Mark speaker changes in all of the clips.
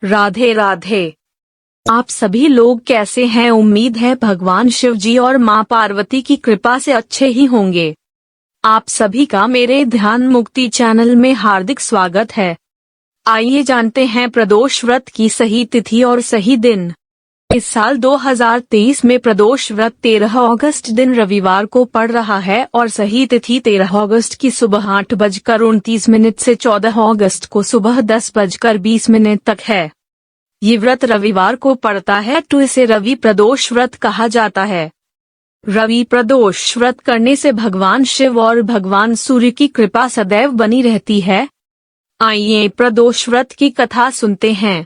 Speaker 1: राधे राधे। आप सभी लोग कैसे हैं? उम्मीद है भगवान शिव जी और माँ पार्वती की कृपा से अच्छे ही होंगे। आप सभी का मेरे ध्यान मुक्ति चैनल में हार्दिक स्वागत है। आइए जानते हैं प्रदोष व्रत की सही तिथि और सही दिन। इस साल 2023 में प्रदोष व्रत 13 अगस्त दिन रविवार को पड़ रहा है और सही तिथि 13 अगस्त की सुबह 8:29 से 14 अगस्त को सुबह 10:20 तक है। ये व्रत रविवार को पड़ता है तो इसे रवि प्रदोष व्रत कहा जाता है। रवि प्रदोष व्रत करने से भगवान शिव और भगवान सूर्य की कृपा सदैव बनी रहती है। आइए प्रदोष व्रत की कथा सुनते हैं।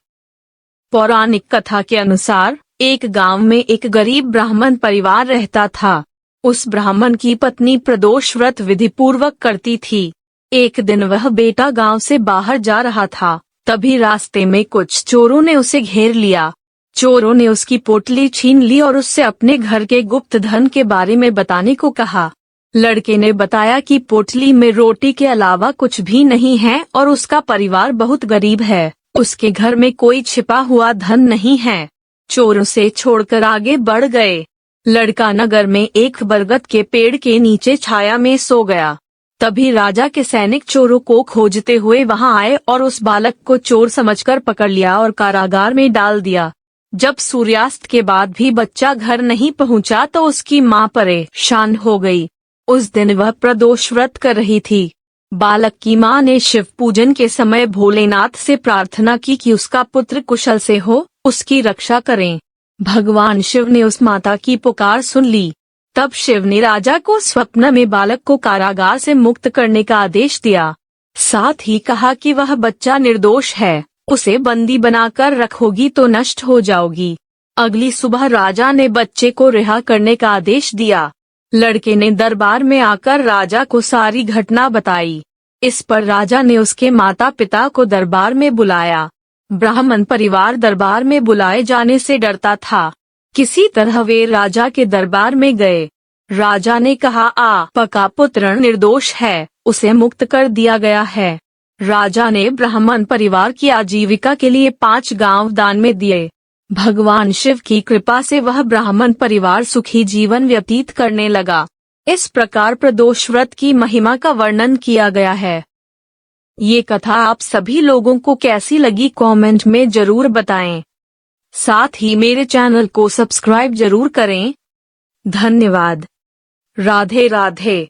Speaker 1: पौराणिक कथा के अनुसार एक गांव में एक गरीब ब्राह्मण परिवार रहता था। उस ब्राह्मण की पत्नी प्रदोष व्रत विधि पूर्वक करती थी। एक दिन वह बेटा गांव से बाहर जा रहा था, तभी रास्ते में कुछ चोरों ने उसे घेर लिया। चोरों ने उसकी पोटली छीन ली और उससे अपने घर के गुप्त धन के बारे में बताने को कहा। लड़के ने बताया कि पोटली में रोटी के अलावा कुछ भी नहीं है और उसका परिवार बहुत गरीब है, उसके घर में कोई छिपा हुआ धन नहीं है। चोर उसे छोड़कर आगे बढ़ गए। लड़का नगर में एक बरगद के पेड़ के नीचे छाया में सो गया। तभी राजा के सैनिक चोरों को खोजते हुए वहां आए और उस बालक को चोर समझकर पकड़ लिया और कारागार में डाल दिया। जब सूर्यास्त के बाद भी बच्चा घर नहीं पहुंचा तो उसकी मां परेशान हो गई। उस दिन वह प्रदोष व्रत कर रही थी। बालक की मां ने शिव पूजन के समय भोलेनाथ से प्रार्थना की कि उसका पुत्र कुशल से हो, उसकी रक्षा करें। भगवान शिव ने उस माता की पुकार सुन ली। तब शिव ने राजा को स्वप्न में बालक को कारागार से मुक्त करने का आदेश दिया। साथ ही कहा कि वह बच्चा निर्दोष है, उसे बंदी बनाकर रखोगी तो नष्ट हो जाओगी। अगली सुबह राजा ने बच्चे को रिहा करने का आदेश दिया। लड़के ने दरबार में आकर राजा को सारी घटना बताई। इस पर राजा ने उसके माता पिता को दरबार में बुलाया। ब्राह्मण परिवार दरबार में बुलाए जाने से डरता था। किसी तरह वे राजा के दरबार में गए। राजा ने कहा, आपका पुत्र निर्दोष है, उसे मुक्त कर दिया गया है। राजा ने ब्राह्मण परिवार की आजीविका के लिए 5 गांव दान में दिए। भगवान शिव की कृपा से वह ब्राह्मण परिवार सुखी जीवन व्यतीत करने लगा। इस प्रकार प्रदोष व्रत की महिमा का वर्णन किया गया है। ये कथा आप सभी लोगों को कैसी लगी कमेंट में जरूर बताएं। साथ ही मेरे चैनल को सब्सक्राइब जरूर करें। धन्यवाद। राधे राधे।